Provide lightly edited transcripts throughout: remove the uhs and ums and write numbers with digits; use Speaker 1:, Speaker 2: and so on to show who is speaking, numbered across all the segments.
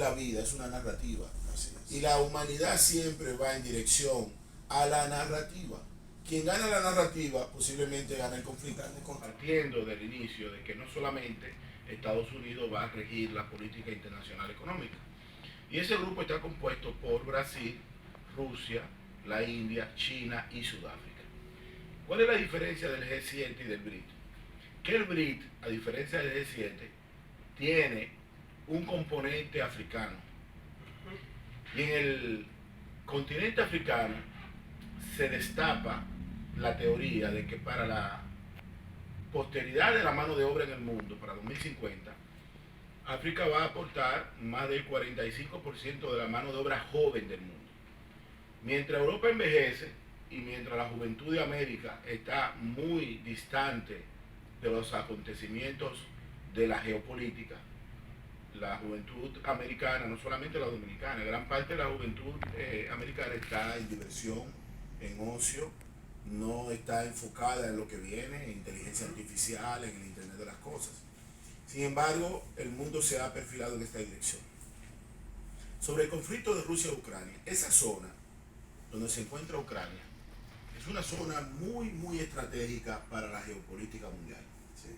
Speaker 1: la vida, es una narrativa.
Speaker 2: Así es.
Speaker 1: Y la humanidad siempre va en dirección a la narrativa. Quien gana la narrativa posiblemente gana el conflicto.
Speaker 3: Partiendo del inicio de que no solamente Estados Unidos va a regir la política internacional económica. Y ese grupo está compuesto por Brasil, Rusia, la India, China y Sudáfrica. ¿Cuál es la diferencia del G7 y del BRIC? Que el BRIC, a diferencia del G7, tiene un componente africano. Y en el continente africano se destapa la teoría de que para la posteridad de la mano de obra en el mundo, para 2050, África va a aportar más del 45% de la mano de obra joven del mundo. Mientras Europa envejece y mientras la juventud de América está muy distante de los acontecimientos de la geopolítica, la juventud americana, no solamente la dominicana, gran parte de la juventud americana está en diversión, en ocio, no está enfocada en lo que viene, en inteligencia artificial, en el Internet de las cosas. Sin embargo, el mundo se ha perfilado en esta dirección. Sobre el conflicto de Rusia-Ucrania, esa zona donde se encuentra Ucrania es una zona muy estratégica para la geopolítica mundial.
Speaker 2: Sí.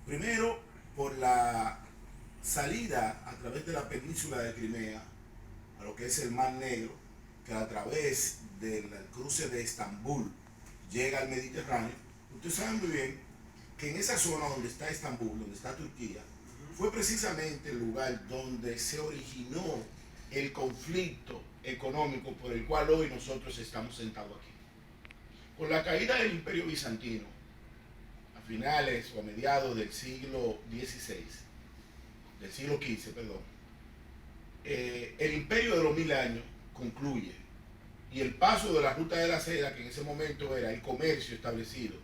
Speaker 1: Primero, por la salida a través de la península de Crimea a lo que es el Mar Negro, que a través del cruce de Estambul llega al Mediterráneo. Ustedes saben muy bien que en esa zona donde está Estambul, donde está Turquía, fue precisamente el lugar donde se originó el conflicto económico por el cual hoy nosotros estamos sentados aquí. Con la caída del Imperio Bizantino, a finales o a mediados del siglo XVI, del siglo XV, perdón, el imperio de los 1000 años concluye y el paso de la ruta de la seda, que en ese momento era el comercio establecido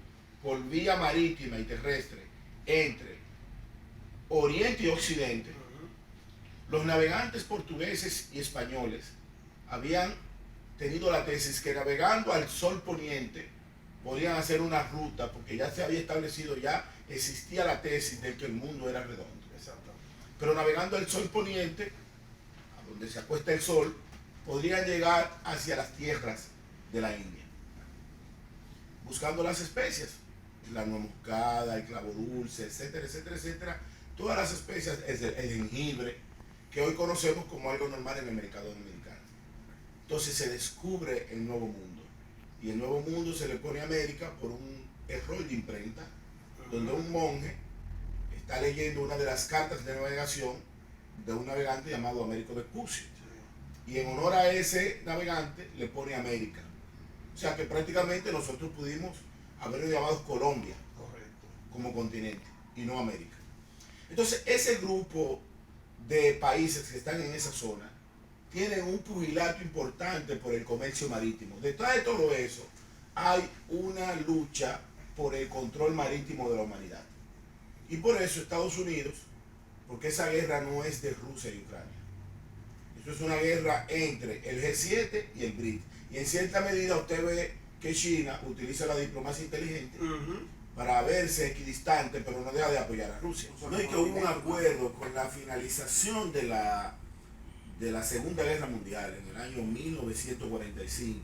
Speaker 1: por vía marítima y terrestre entre Oriente y Occidente, los navegantes portugueses y españoles habían tenido la tesis que navegando al sol poniente podían hacer una ruta, porque ya se había establecido, ya existía la tesis de que el mundo era redondo.
Speaker 2: Exacto.
Speaker 1: Pero navegando al sol poniente, a donde se acuesta el sol, podrían llegar hacia las tierras de la India, buscando las especias, la nuez moscada, el clavo dulce, etcétera, etcétera, etcétera, todas las especias, el jengibre, que hoy conocemos como algo normal en el mercado dominicano. Entonces se descubre el Nuevo Mundo, y el Nuevo Mundo se le pone a América por un error de imprenta, donde un monje está leyendo una de las cartas de navegación de un navegante llamado Américo Vespucio, y en honor a ese navegante le pone América. O sea que prácticamente nosotros pudimos haberlo llamado Colombia.
Speaker 2: Correcto.
Speaker 1: Como continente y no América. Entonces ese grupo de países que están en esa zona tienen un pugilato importante por el comercio marítimo. Detrás de todo eso hay una lucha por el control marítimo de la humanidad. Y por eso Estados Unidos, porque esa guerra no es de Rusia y Ucrania. Esto es una guerra entre el G7 y el BRIC. Y en cierta medida usted ve que China utiliza la diplomacia inteligente para verse equidistante, pero no deja de apoyar a Rusia. No es que hubo un acuerdo con la finalización de la Segunda Guerra Mundial en el año 1945,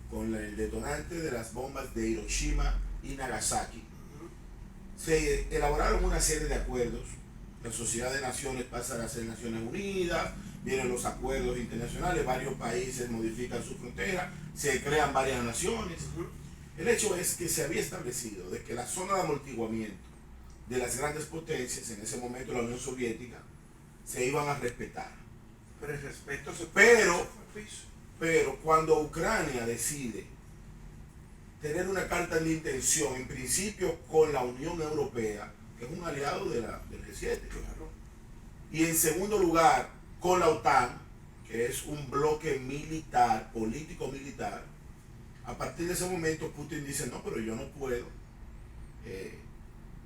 Speaker 1: con el detonante de las bombas de Hiroshima y Nagasaki. Se elaboraron una serie de acuerdos. La Sociedad de Naciones pasa a ser Naciones Unidas, vienen los acuerdos internacionales, varios países modifican su frontera, se crean varias naciones. El hecho es que se había establecido de que la zona de amortiguamiento de las grandes potencias, en ese momento la Unión Soviética, se iban a respetar.
Speaker 2: Pero el respeto se
Speaker 1: Pero cuando Ucrania decide tener una carta de intención, en principio con la Unión Europea, que es un aliado del G7,
Speaker 2: claro,
Speaker 1: y en segundo lugar con la OTAN, que es un bloque militar, político-militar, a partir de ese momento Putin dice, no, pero yo no puedo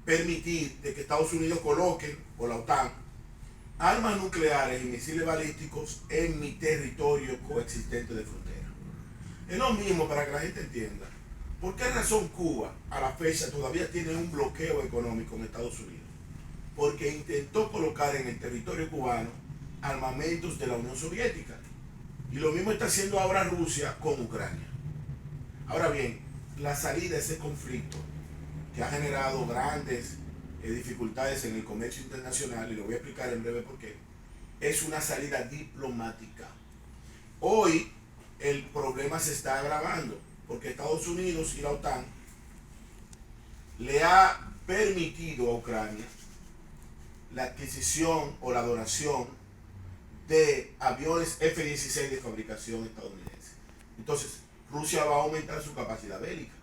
Speaker 1: permitir de que Estados Unidos coloque, o la OTAN, armas nucleares y misiles balísticos en mi territorio coexistente de frontera. Es lo mismo para que la gente entienda. ¿Por qué razón Cuba a la fecha todavía tiene un bloqueo económico en Estados Unidos? Porque intentó colocar en el territorio cubano armamentos de la Unión Soviética. Y lo mismo está haciendo ahora Rusia con Ucrania. Ahora bien, la salida de ese conflicto, que ha generado grandes dificultades en el comercio internacional, y lo voy a explicar en breve por qué, es una salida diplomática. Hoy el problema se está agravando porque Estados Unidos y la OTAN le ha permitido a Ucrania la adquisición o la donación de aviones F-16 de fabricación estadounidense. Entonces, Rusia va a aumentar su capacidad bélica.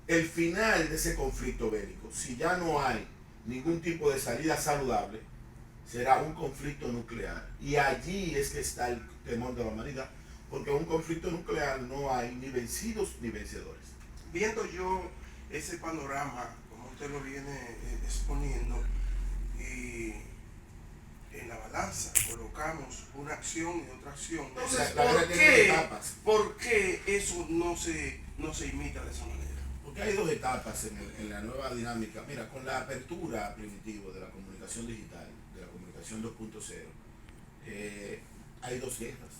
Speaker 1: El final de ese conflicto bélico, si ya no hay ningún tipo de salida saludable, será un conflicto nuclear. Y allí es que está el temor de la humanidad, porque en un conflicto nuclear no hay ni vencidos ni vencedores.
Speaker 2: Viendo yo ese panorama, como usted lo viene exponiendo, y en la balanza colocamos una acción y otra acción. Entonces, ¿por qué eso no se imita de esa manera?
Speaker 1: Porque hay dos etapas en la nueva dinámica. Mira, con la apertura primitivo de la comunicación digital, de la comunicación 2.0, hay dos guerras.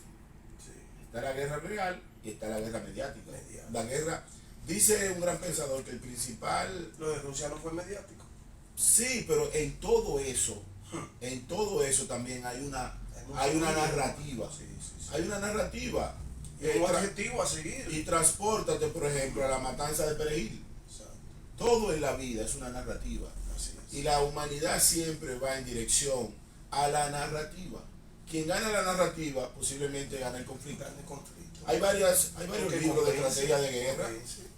Speaker 2: Sí.
Speaker 1: Está la guerra real y está la guerra mediática. La guerra, dice un gran pensador que el principal...
Speaker 2: Lo de Rusia no fue mediático.
Speaker 1: Sí, pero en todo eso también hay una narrativa.
Speaker 2: Sí.
Speaker 1: Hay una narrativa.
Speaker 2: Un objetivo a seguir.
Speaker 1: Y transpórtate, por ejemplo, a la matanza de Perejil.
Speaker 2: Exacto.
Speaker 1: Todo en la vida es una narrativa.
Speaker 2: Así es.
Speaker 1: Y la humanidad siempre va en dirección a la narrativa. Quien gana la narrativa posiblemente gana el conflicto. Hay varios libros de estrategia de guerra.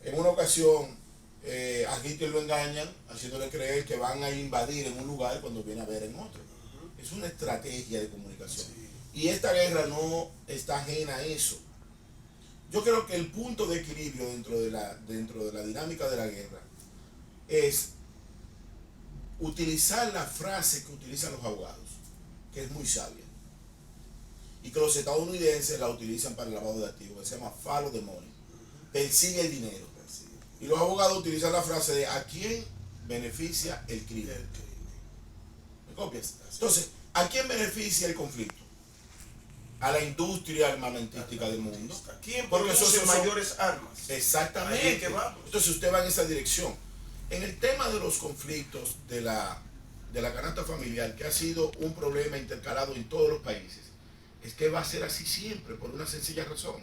Speaker 1: En una ocasión a Hitler lo engañan haciéndole creer que van a invadir en un lugar cuando viene a ver en otro. Es una estrategia de comunicación. Y esta guerra no está ajena a eso. Yo creo que el punto de equilibrio dentro de la dinámica de la guerra es utilizar la frase que utilizan los abogados, que es muy sabia, y que los estadounidenses la utilizan para el lavado de activos, que se llama follow the money, persigue el dinero. Y los abogados utilizan la frase de ¿a quién beneficia el crimen? ¿Me copias? Entonces, ¿a quién beneficia el conflicto? A la industria armamentística del mundo.
Speaker 2: ¿Quién produce mayores armas?
Speaker 1: Exactamente.
Speaker 2: Ahí es que vamos.
Speaker 1: Entonces usted va en esa dirección. En el tema de los conflictos de la canasta familiar, que ha sido un problema intercalado en todos los países, es que va a ser así siempre, por una sencilla razón.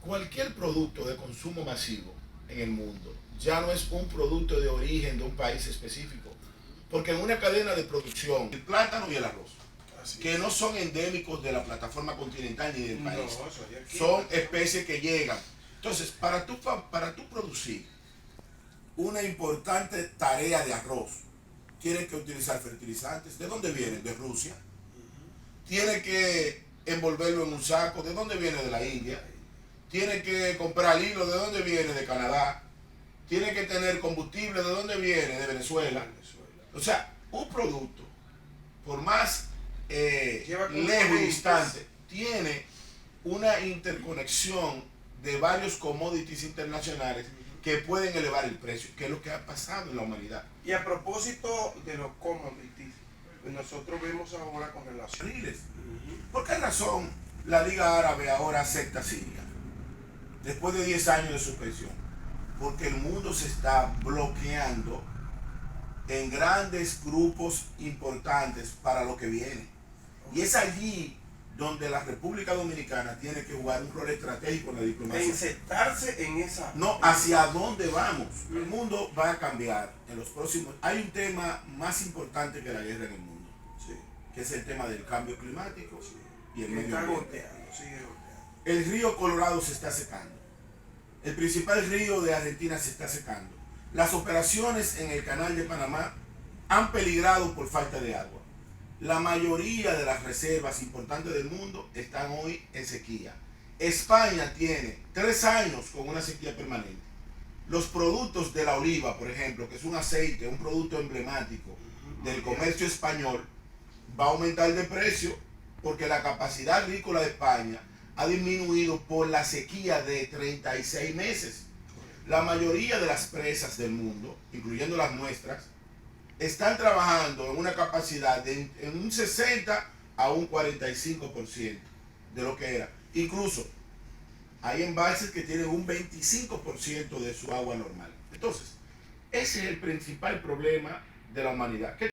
Speaker 1: Cualquier producto de consumo masivo en el mundo ya no es un producto de origen de un país específico, porque en una cadena de producción, el plátano y el arroz, que no son endémicos de la plataforma continental ni del país, son especies que llegan. Entonces, para tú producir una importante tarea de arroz, tienes que utilizar fertilizantes. ¿De dónde vienen? De Rusia. Tienes que envolverlo en un saco. ¿De dónde viene? De la India. Tiene que comprar hilo, ¿de dónde viene? De Canadá. Tiene que tener combustible, ¿de dónde viene? De Venezuela. O sea, un producto, por más lejos y distante, tiene una interconexión de varios commodities internacionales que pueden elevar el precio, que es lo que ha pasado en la humanidad.
Speaker 2: Y a propósito de los commodities, pues nosotros vemos ahora con relación...
Speaker 1: ¿Por qué razón la Liga Árabe ahora acepta Siria? Después de 10 años de suspensión, porque el mundo se está bloqueando en grandes grupos importantes para lo que viene. Y es allí donde la República Dominicana tiene que jugar un rol estratégico en la diplomacia.
Speaker 2: Insertarse en esa...
Speaker 1: No, hacia dónde vamos. El mundo va a cambiar en los próximos... Hay un tema más importante que la guerra en el mundo, que es el tema del cambio climático y el medio ambiente. El río Colorado se está secando. El principal río de Argentina se está secando. Las operaciones en el canal de Panamá han peligrado por falta de agua. La mayoría de las reservas importantes del mundo están hoy en sequía. España tiene 3 años con una sequía permanente. Los productos de la oliva, por ejemplo, que es un aceite, un producto emblemático del comercio español, va a aumentar de precio porque la capacidad agrícola de España ha disminuido por la sequía de 36 meses. La mayoría de las presas del mundo, incluyendo las nuestras, están trabajando en una capacidad en un 60 a un 45% de lo que era. Incluso hay embalses que tienen un 25% de su agua normal. Entonces, ese es el principal problema de la humanidad.